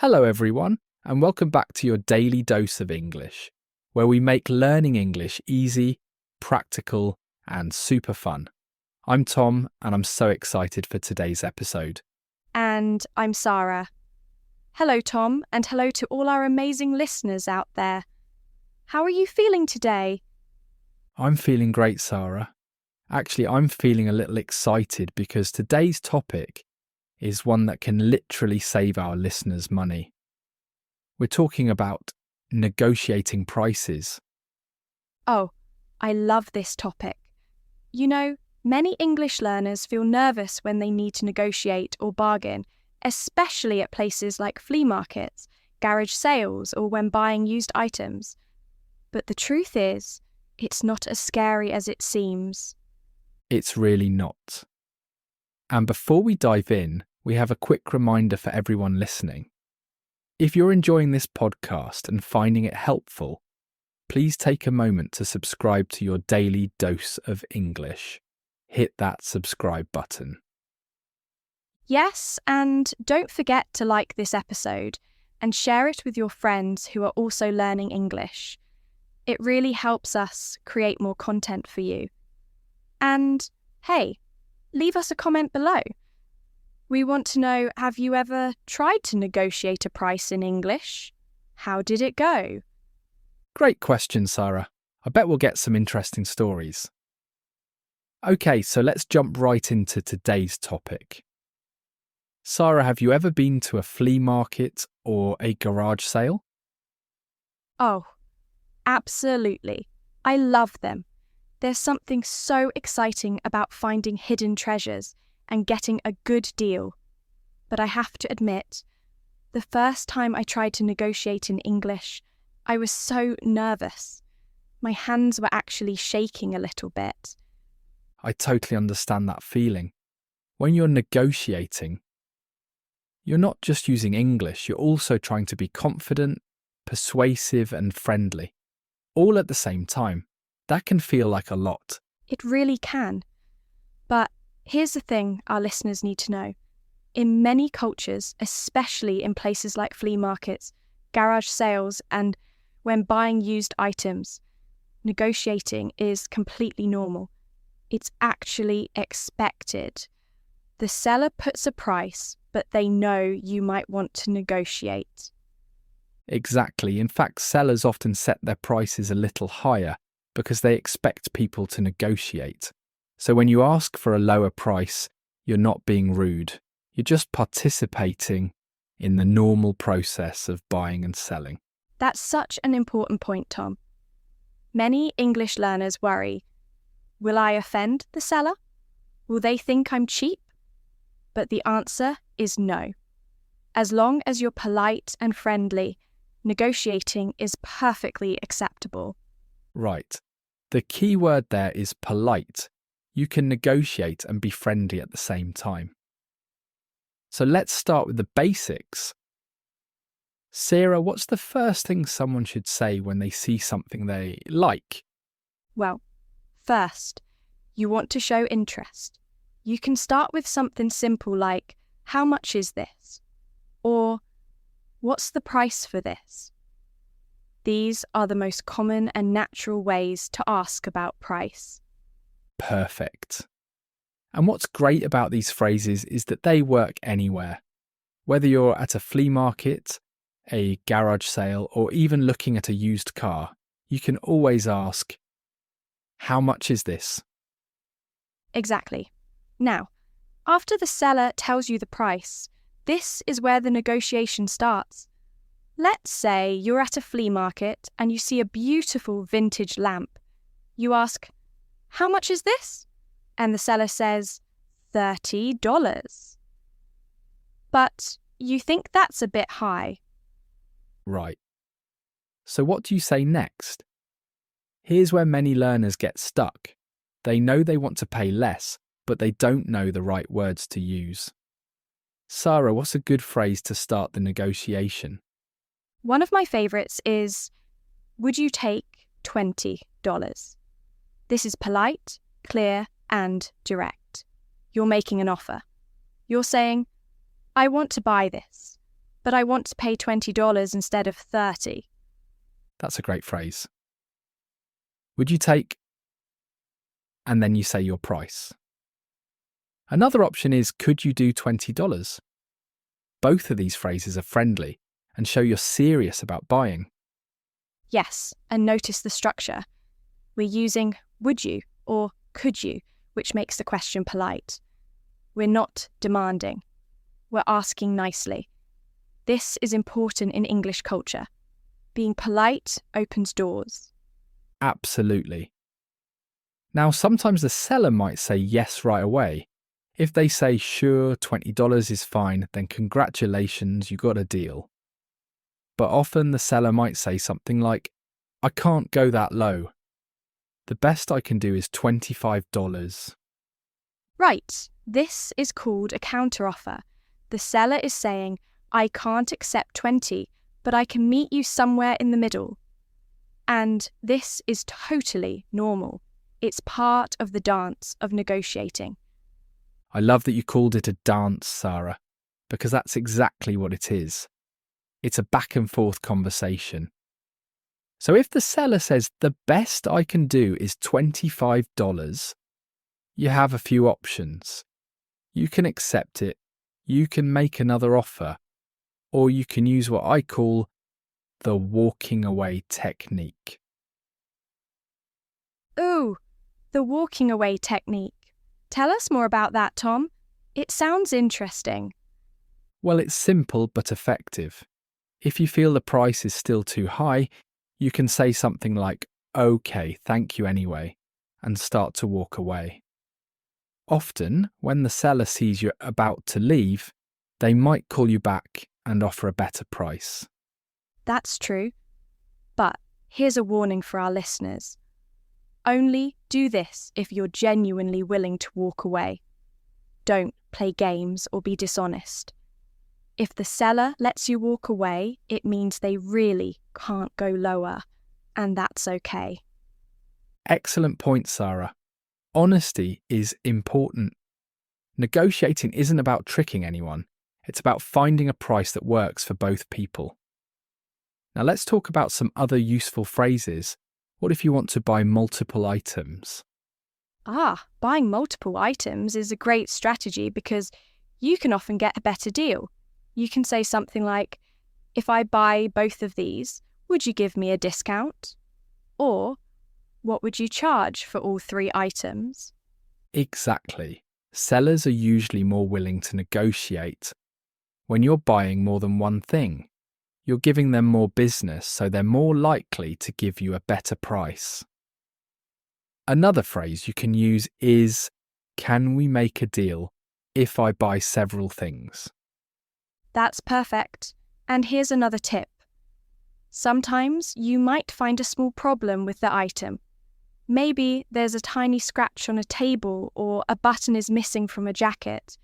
Hello everyone, and welcome back to your daily dose of English, where we make learning English easy, practical, and super fun. I'm Tom, and I'm so excited for today's episode. And I'm Sara. Hello, Tom, and hello to all our amazing listeners out there. How are you feeling today? I'm feeling great, Sara. Actually, I'm feeling a little excited because today's topic is one that can literally save our listeners money. We're talking about negotiating prices. Oh, I love this topic. You know, many English learners feel nervous when they need to negotiate or bargain, especially at places like flea markets, garage sales, or when buying used items. But the truth is, it's not as scary as it seems. It's really not. And before we dive in, we have a quick reminder for everyone listening. If you're enjoying this podcast and finding it helpful, please take a moment to subscribe to your daily dose of English. Hit that subscribe button. Yes, and don't forget to like this episode and share it with your friends who are also learning English. It really helps us create more content for you. And hey, leave us a comment below. We want to know, have you ever tried to negotiate a price in English? How did it go? Great question, Sara. I bet we'll get some interesting stories. Okay, so let's jump right into today's topic. Sara, have you ever been to a flea market or a garage sale? Oh, absolutely. I love them. There's something so exciting about finding hidden treasures and getting a good deal. But I have to admit, the first time I tried to negotiate in English, I was so nervous. My hands were actually shaking a little bit. I totally understand that feeling. When you're negotiating, you're not just using English, you're also trying to be confident, persuasive, and friendly, all at the same time. That can feel like a lot. It really can. But here's the thing our listeners need to know. In many cultures, especially in places like flea markets, garage sales, and when buying used items, negotiating is completely normal. It's actually expected. The seller puts a price, but they know you might want to negotiate. Exactly. In fact, sellers often set their prices a little higher because they expect people to negotiate. So when you ask for a lower price, you're not being rude. You're just participating in the normal process of buying and selling. That's such an important point, Tom. Many English learners worry, will I offend the seller? Will they think I'm cheap? But the answer is no. As long as you're polite and friendly, negotiating is perfectly acceptable. Right. The key word there is polite. You can negotiate and be friendly at the same time. So let's start with the basics. Sara, what's the first thing someone should say when they see something they like? Well, first, you want to show interest. You can start with something simple like, how much is this? Or, what's the price for this? These are the most common and natural ways to ask about price. Perfect. And what's great about these phrases is that they work anywhere. Whether you're at a flea market, a garage sale, or even looking at a used car, you can always ask, how much is this? Exactly. Now, after the seller tells you the price, this is where the negotiation starts. Let's say you're at a flea market and you see a beautiful vintage lamp. You ask, how much is this? And the seller says, $30. But you think that's a bit high. Right. So what do you say next? Here's where many learners get stuck. They know they want to pay less, but they don't know the right words to use. Sara, what's a good phrase to start the negotiation? One of my favourites is, would you take $20? This is polite, clear, and direct. You're making an offer. You're saying, I want to buy this, but I want to pay $20 instead of $30. That's a great phrase. Would you take? And then you say your price. Another option is, could you do $20? Both of these phrases are friendly and show you're serious about buying. Yes, and notice the structure. We're using would you or could you, which makes the question polite. We're not demanding. We're asking nicely. This is important in English culture. Being polite opens doors. Absolutely. Now, sometimes the seller might say yes right away. If they say, sure, $20 is fine, then congratulations, you got a deal. But often the seller might say something like, I can't go that low. The best I can do is $25. Right, this is called a counteroffer. The seller is saying, I can't accept 20, but I can meet you somewhere in the middle. And this is totally normal. It's part of the dance of negotiating. I love that you called it a dance, Sara, because that's exactly what it is. It's a back and forth conversation. So if the seller says the best I can do is $25, you have a few options. You can accept it, you can make another offer, or you can use what I call the walking away technique. Ooh, the walking away technique. Tell us more about that, Tom. It sounds interesting. Well, it's simple but effective. If you feel the price is still too high, you can say something like, okay, thank you anyway, and start to walk away. Often, when the seller sees you're about to leave, they might call you back and offer a better price. That's true. But here's a warning for our listeners. Only do this if you're genuinely willing to walk away. Don't play games or be dishonest. If the seller lets you walk away, it means they really can't go lower, and that's okay. Excellent point, Sara. Honesty is important. Negotiating isn't about tricking anyone. It's about finding a price that works for both people. Now let's talk about some other useful phrases. What if you want to buy multiple items? Buying multiple items is a great strategy because you can often get a better deal. You can say something like, if I buy both of these, would you give me a discount? Or, what would you charge for all 3 items? Exactly. Sellers are usually more willing to negotiate. When you're buying more than one thing, you're giving them more business, so they're more likely to give you a better price. Another phrase you can use is, can we make a deal if I buy several things? That's perfect. And here's another tip. Sometimes you might find a small problem with the item. Maybe there's a tiny scratch on a table or a button is missing from a jacket.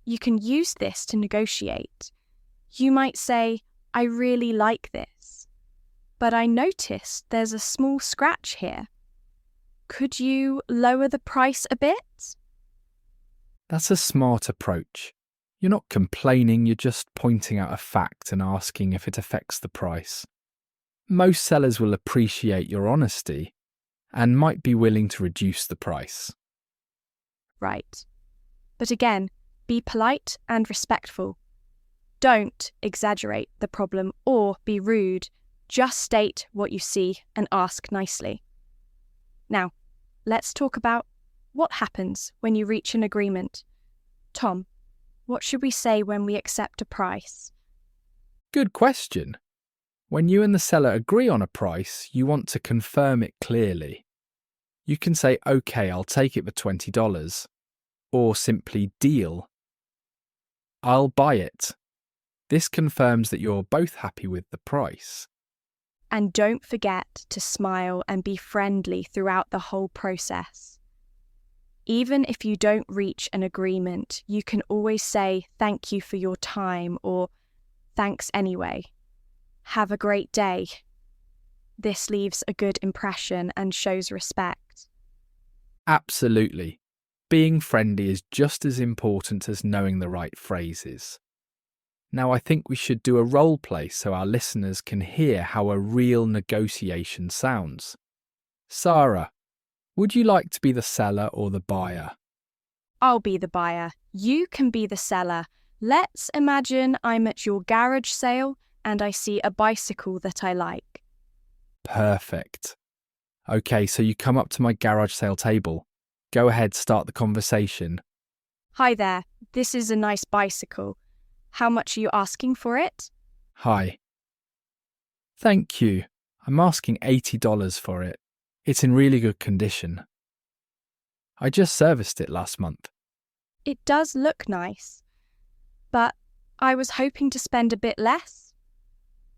You can use this to negotiate. You might say, I really like this, but I noticed there's a small scratch here. Could you lower the price a bit? That's a smart approach. You're not complaining, you're just pointing out a fact and asking if it affects the price. Most sellers will appreciate your honesty and might be willing to reduce the price. Right. But again, be polite and respectful. Don't exaggerate the problem or be rude. Just state what you see and ask nicely. Now, let's talk about what happens when you reach an agreement. Tom, what should we say when we accept a price? Good question. When you and the seller agree on a price, you want to confirm it clearly. You can say, okay, I'll take it for $20, or simply deal. I'll buy it. This confirms that you're both happy with the price. And don't forget to smile and be friendly throughout the whole process. Even if you don't reach an agreement, you can always say thank you for your time or thanks anyway. Have a great day. This leaves a good impression and shows respect. Absolutely. Being friendly is just as important as knowing the right phrases. Now I think we should do a role play so our listeners can hear how a real negotiation sounds. Sara, would you like to be the seller or the buyer? I'll be the buyer. You can be the seller. Let's imagine I'm at your garage sale and I see a bicycle that I like. Perfect. Okay, so you come up to my garage sale table. Go ahead, start the conversation. Hi there, this is a nice bicycle. How much are you asking for it? Hi. Thank you. I'm asking $80 for it. It's in really good condition. I just serviced it last month. It does look nice, but I was hoping to spend a bit less.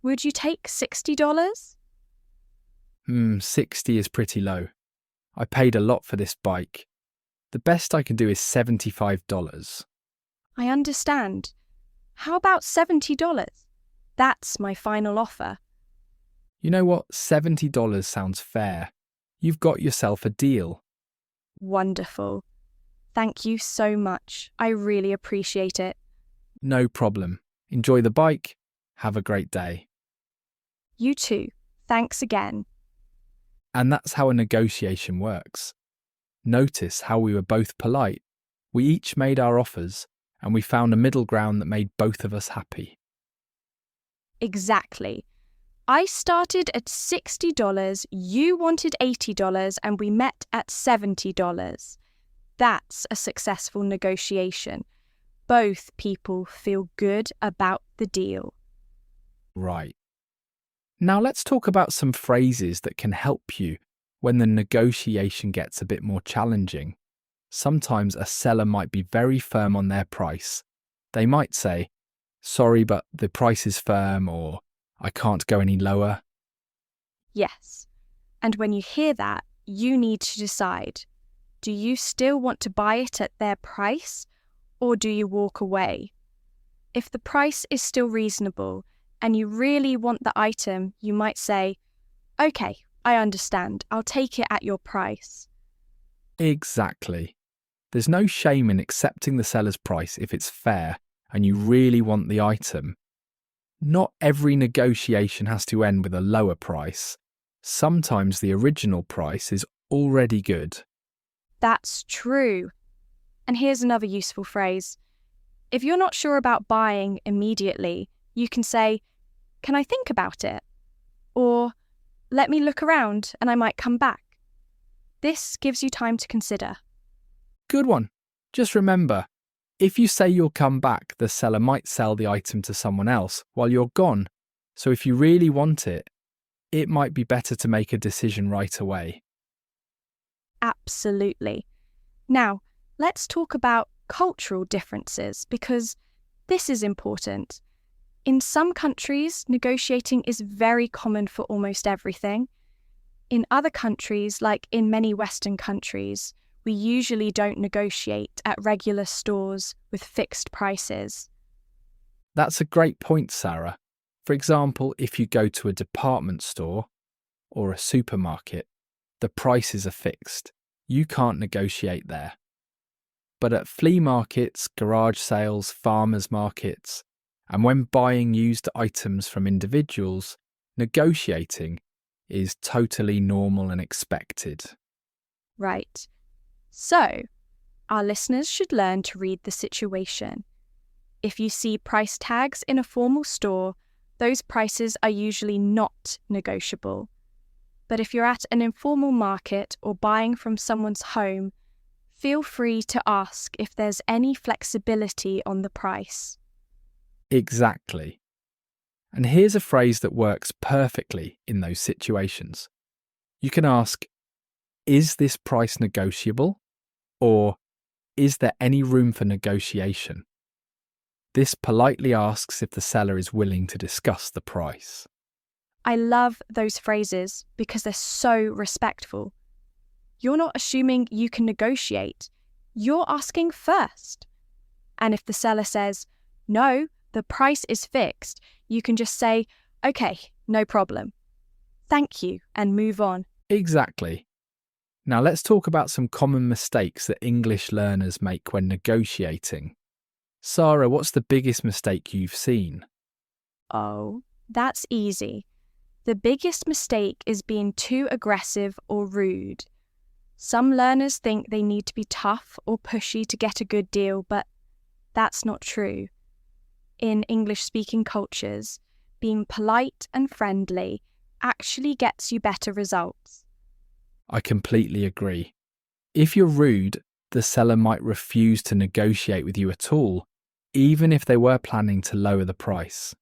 Would you take $60? 60 is pretty low. I paid a lot for this bike. The best I can do is $75. I understand. How about $70? That's my final offer. You know what? $70 sounds fair. You've got yourself a deal. Wonderful. Thank you so much. I really appreciate it. No problem. Enjoy the bike. Have a great day. You too. Thanks again. And that's how a negotiation works. Notice how we were both polite. We each made our offers, and we found a middle ground that made both of us happy. Exactly. I started at $60, you wanted $80, and we met at $70. That's a successful negotiation. Both people feel good about the deal. Right. Now let's talk about some phrases that can help you when the negotiation gets a bit more challenging. Sometimes a seller might be very firm on their price. They might say, "Sorry, but the price is firm," or "I can't go any lower." Yes. And when you hear that, you need to decide. Do you still want to buy it at their price, or do you walk away? If the price is still reasonable and you really want the item, you might say, "Okay, I understand. I'll take it at your price." Exactly. There's no shame in accepting the seller's price if it's fair and you really want the item. Not every negotiation has to end with a lower price. Sometimes the original price is already good. That's true. And here's another useful phrase. If you're not sure about buying immediately, you can say, "Can I think about it?" Or, "Let me look around and I might come back." This gives you time to consider. Good one. Just remember, if you say you'll come back, the seller might sell the item to someone else while you're gone. So if you really want it, it might be better to make a decision right away. Absolutely. Now, let's talk about cultural differences because this is important. In some countries, negotiating is very common for almost everything. In other countries, like in many Western countries, we usually don't negotiate at regular stores with fixed prices. That's a great point, Sara. For example, if you go to a department store or a supermarket, the prices are fixed. You can't negotiate there. But at flea markets, garage sales, farmers markets, and when buying used items from individuals, negotiating is totally normal and expected. Right. So, our listeners should learn to read the situation. If you see price tags in a formal store, those prices are usually not negotiable. But if you're at an informal market or buying from someone's home, feel free to ask if there's any flexibility on the price. Exactly. And here's a phrase that works perfectly in those situations. You can ask, "Is this price negotiable?" Or, "Is there any room for negotiation?" This politely asks if the seller is willing to discuss the price. I love those phrases because they're so respectful. You're not assuming you can negotiate. You're asking first. And if the seller says, "No, the price is fixed," you can just say, "Okay, no problem. Thank you," and move on. Exactly. Now let's talk about some common mistakes that English learners make when negotiating. Sara, what's the biggest mistake you've seen? Oh, that's easy. The biggest mistake is being too aggressive or rude. Some learners think they need to be tough or pushy to get a good deal, but that's not true. In English-speaking cultures, being polite and friendly actually gets you better results. I completely agree. If you're rude, the seller might refuse to negotiate with you at all, even if they were planning to lower the price.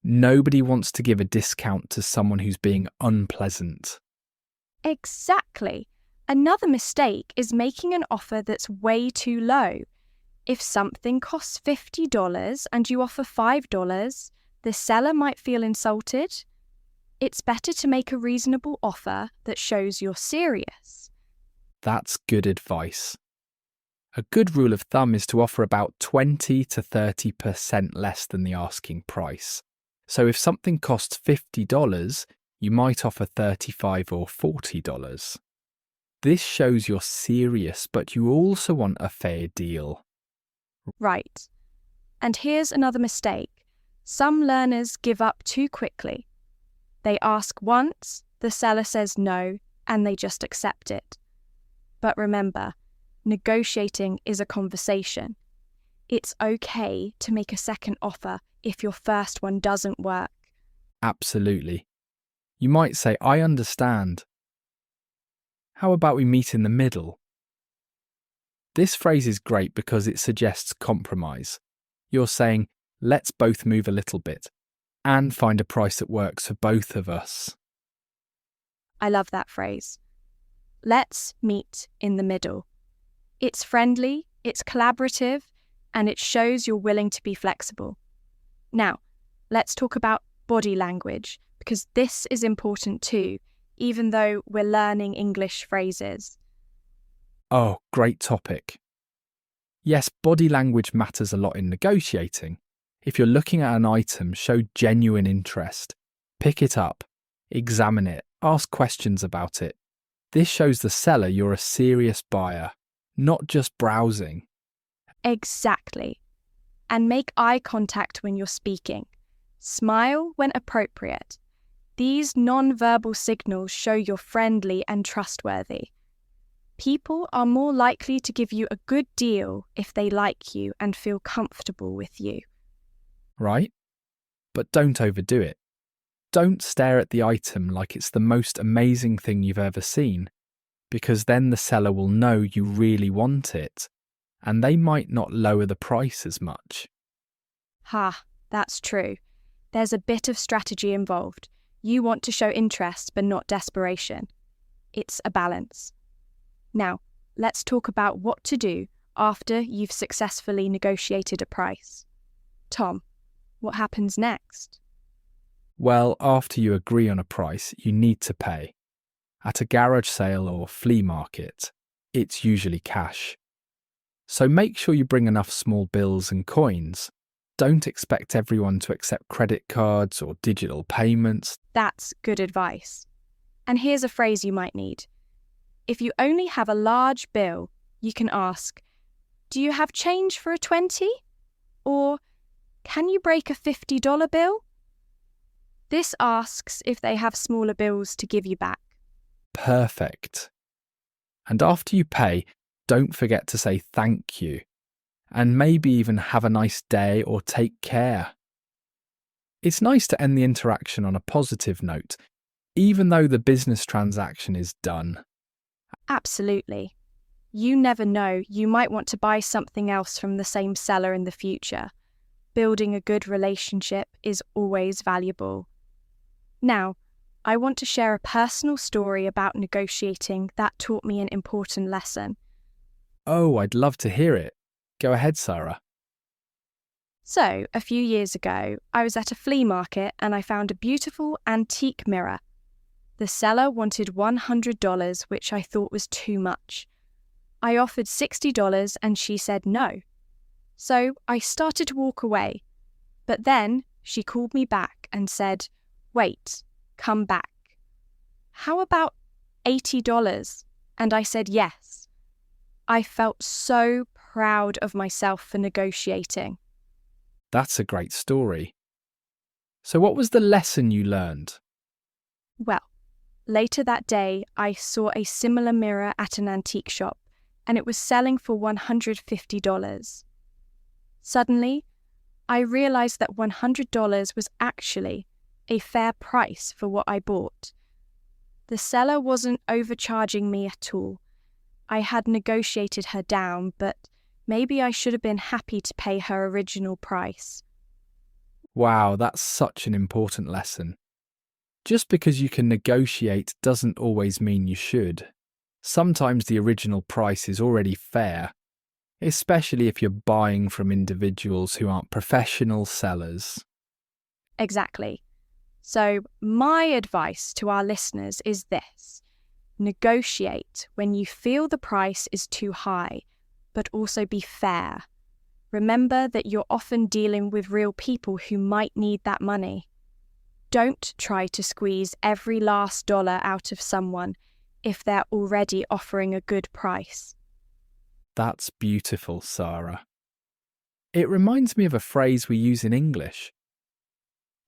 Nobody wants to give a discount to someone who's being unpleasant. Exactly. Another mistake is making an offer that's way too low. If something costs $50 and you offer $5, the seller might feel insulted. It's better to make a reasonable offer that shows you're serious. That's good advice. A good rule of thumb is to offer about 20 to 30% less than the asking price. So if something costs $50, you might offer $35 or $40. This shows you're serious, but you also want a fair deal. Right. And here's another mistake. Some learners give up too quickly. They ask once, the seller says no, and they just accept it. But remember, negotiating is a conversation. It's okay to make a second offer if your first one doesn't work. Absolutely. You might say, I understand. How about we meet in the middle? This phrase is great because it suggests compromise. You're saying, let's both move a little bit and find a price that works for both of us. I love that phrase. Let's meet in the middle. It's friendly, it's collaborative, and it shows you're willing to be flexible. Now, let's talk about body language, because this is important too, even though we're learning English phrases. Oh, great topic. Yes, body language matters a lot in negotiating. If you're looking at an item, show genuine interest. Pick it up, examine it, ask questions about it. This shows the seller you're a serious buyer, not just browsing. Exactly. And make eye contact when you're speaking. Smile when appropriate. These non-verbal signals show you're friendly and trustworthy. People are more likely to give you a good deal if they like you and feel comfortable with you. Right? But don't overdo it. Don't stare at the item like it's the most amazing thing you've ever seen, because then the seller will know you really want it, and they might not lower the price as much. That's true. There's a bit of strategy involved. You want to show interest but not desperation. It's a balance. Now, let's talk about what to do after you've successfully negotiated a price. Tom, what happens next? Well, after you agree on a price, you need to pay. At a garage sale or flea market, it's usually cash. So make sure you bring enough small bills and coins. Don't expect everyone to accept credit cards or digital payments. That's good advice. And here's a phrase you might need. If you only have a large bill, you can ask, do you have change for a 20? Or, can you break a $50 bill? This asks if they have smaller bills to give you back. Perfect. And after you pay, don't forget to say thank you. And maybe even have a nice day or take care. It's nice to end the interaction on a positive note, even though the business transaction is done. Absolutely. You never know, you might want to buy something else from the same seller in the future. Building a good relationship is always valuable. Now, I want to share a personal story about negotiating that taught me an important lesson. Oh, I'd love to hear it. Go ahead, Sara. So, a few years ago, I was at a flea market and I found a beautiful antique mirror. The seller wanted $100, which I thought was too much. I offered $60 and she said no. So I started to walk away. But then she called me back and said, wait, come back. How about $80? And I said yes. I felt so proud of myself for negotiating. That's a great story. So what was the lesson you learned? Well, later that day, I saw a similar mirror at an antique shop, and it was selling for $150. Suddenly, I realized that $100 was actually a fair price for what I bought. The seller wasn't overcharging me at all. I had negotiated her down, but maybe I should have been happy to pay her original price. Wow, that's such an important lesson. Just because you can negotiate doesn't always mean you should. Sometimes the original price is already fair, especially if you're buying from individuals who aren't professional sellers. Exactly. So my advice to our listeners is this: negotiate when you feel the price is too high, but also be fair. Remember that you're often dealing with real people who might need that money. Don't try to squeeze every last dollar out of someone if they're already offering a good price. That's beautiful, Sara. It reminds me of a phrase we use in English.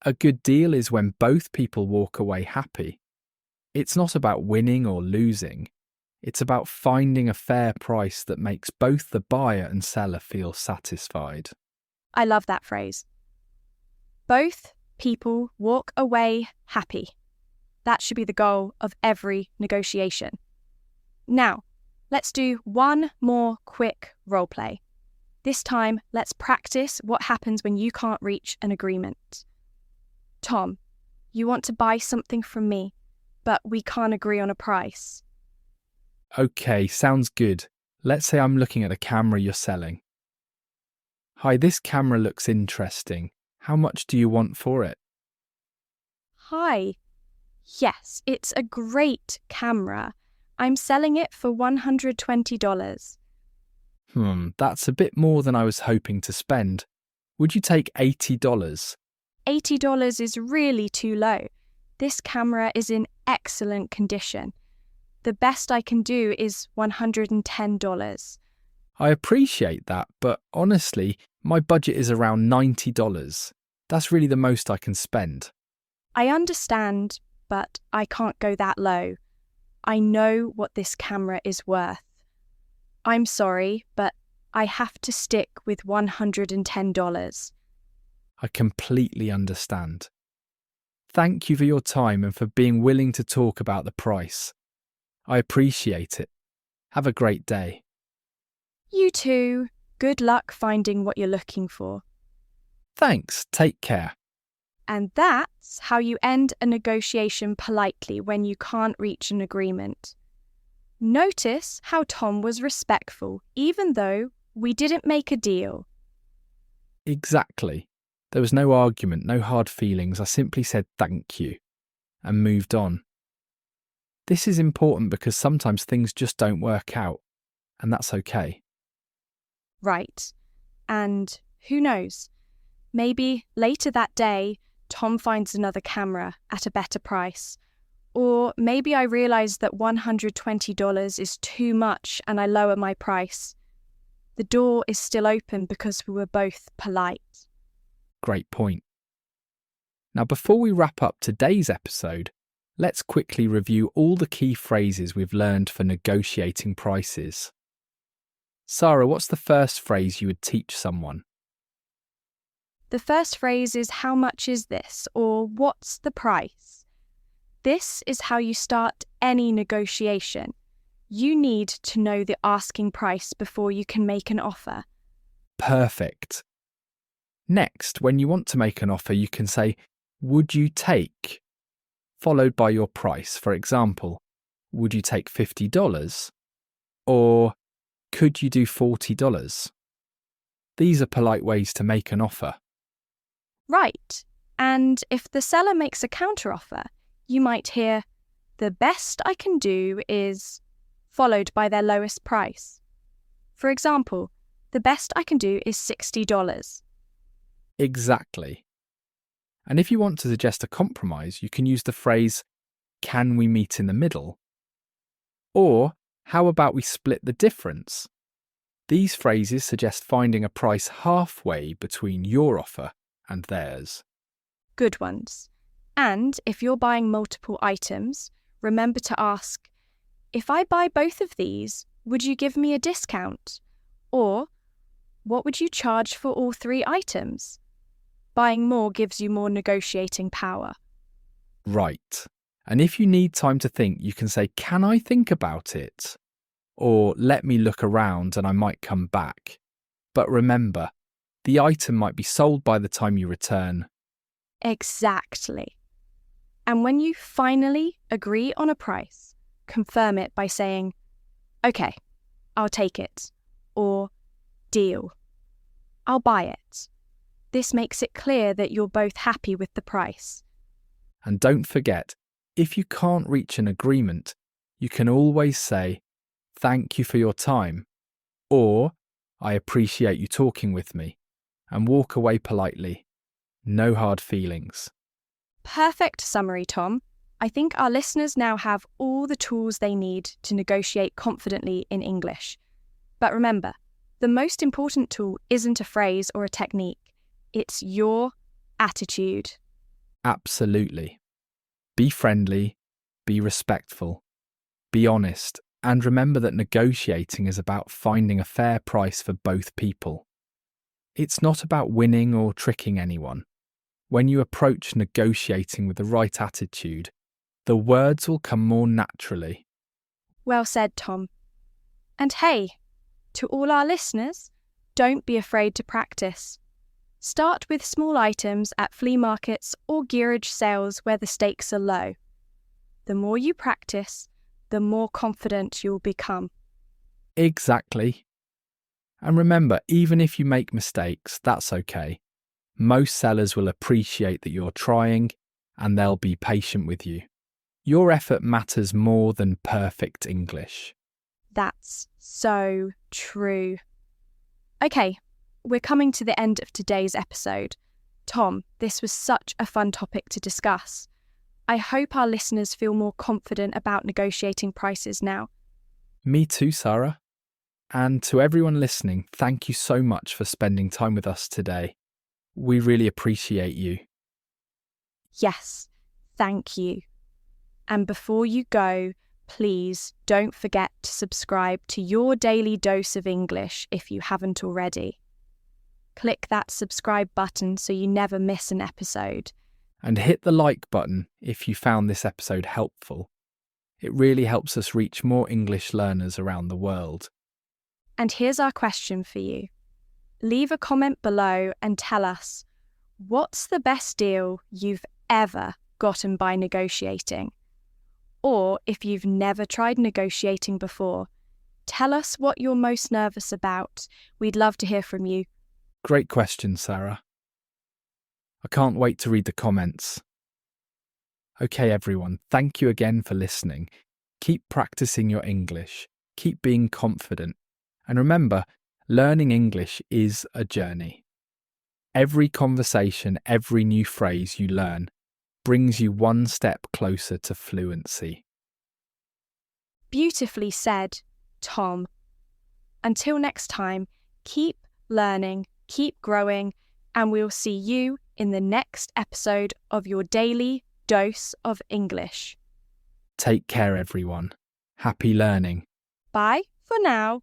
A good deal is when both people walk away happy. It's not about winning or losing. It's about finding a fair price that makes both the buyer and seller feel satisfied. I love that phrase. Both people walk away happy. That should be the goal of every negotiation. Now, let's do one more quick role play. This time, let's practice what happens when you can't reach an agreement. Tom, you want to buy something from me, but we can't agree on a price. Okay, sounds good. Let's say I'm looking at a camera you're selling. Hi, this camera looks interesting. How much do you want for it? Hi. Yes, it's a great camera. I'm selling it for $120. That's a bit more than I was hoping to spend. Would you take $80? $80 is really too low. This camera is in excellent condition. The best I can do is $110. I appreciate that, but honestly, my budget is around $90. That's really the most I can spend. I understand, but I can't go that low. I know what this camera is worth. I'm sorry, but I have to stick with $110. I completely understand. Thank you for your time and for being willing to talk about the price. I appreciate it. Have a great day. You too. Good luck finding what you're looking for. Thanks. Take care. And that's how you end a negotiation politely when you can't reach an agreement. Notice how Tom was respectful, even though we didn't make a deal. Exactly. There was no argument, no hard feelings. I simply said thank you and moved on. This is important because sometimes things just don't work out, and that's okay. Right. And who knows? Maybe later that day, Tom finds another camera at a better price. Or maybe I realize that $120 is too much and I lower my price. The door is still open because we were both polite. Great point. Now, before we wrap up today's episode, let's quickly review all the key phrases we've learned for negotiating prices. Sara, what's the first phrase you would teach someone? The first phrase is "how much is this?" or "what's the price?" This is how you start any negotiation. You need to know the asking price before you can make an offer. Perfect. Next, when you want to make an offer, you can say, "Would you take?" followed by your price. For example, "Would you take $50?" or "Could you do $40?" These are polite ways to make an offer. Right. And if the seller makes a counteroffer, you might hear, "The best I can do is," followed by their lowest price. For example, "The best I can do is $60. Exactly. And if you want to suggest a compromise, you can use the phrase, "Can we meet in the middle?" Or, "How about we split the difference?" These phrases suggest finding a price halfway between your offer and theirs. Good ones. And if you're buying multiple items, remember to ask, if I buy both of these, would you give me a discount? Or, what would you charge for all 3 items? Buying more gives you more negotiating power. Right. And if you need time to think, you can say, "Can I think about it?" Or "Let me look around and I might come back." But remember, the item might be sold by the time you return. Exactly. And when you finally agree on a price, confirm it by saying, "Okay, I'll take it," or "Deal, I'll buy it." This makes it clear that you're both happy with the price. And don't forget, if you can't reach an agreement, you can always say, "Thank you for your time," or "I appreciate you talking with me," and walk away politely. No hard feelings. Perfect summary, Tom. I think our listeners now have all the tools they need to negotiate confidently in English. But remember, the most important tool isn't a phrase or a technique. It's your attitude. Absolutely. Be friendly, be respectful, be honest, and remember that negotiating is about finding a fair price for both people. It's not about winning or tricking anyone. When you approach negotiating with the right attitude, the words will come more naturally. Well said, Tom. And hey, to all our listeners, don't be afraid to practice. Start with small items at flea markets or garage sales where the stakes are low. The more you practice, the more confident you'll become. Exactly. And remember, even if you make mistakes, that's okay. Most sellers will appreciate that you're trying and they'll be patient with you. Your effort matters more than perfect English. That's so true. Okay, we're coming to the end of today's episode. Tom, this was such a fun topic to discuss. I hope our listeners feel more confident about negotiating prices now. Me too, Sara. And to everyone listening, thank you so much for spending time with us today. We really appreciate you. Yes, thank you. And before you go, please don't forget to subscribe to Your Daily Dose of English if you haven't already. Click that subscribe button so you never miss an episode. And hit the like button if you found this episode helpful. It really helps us reach more English learners around the world. And here's our question for you. Leave a comment below and tell us, what's the best deal you've ever gotten by negotiating? Or if you've never tried negotiating before, tell us what you're most nervous about. We'd love to hear from you. Great question, Sara. I can't wait to read the comments. Okay, everyone, thank you again for listening. Keep practicing your English. Keep being confident. And remember, learning English is a journey. Every conversation, every new phrase you learn brings you one step closer to fluency. Beautifully said, Tom. Until next time, keep learning, keep growing, and we'll see you in the next episode of Your Daily Dose of English. Take care, everyone. Happy learning. Bye for now.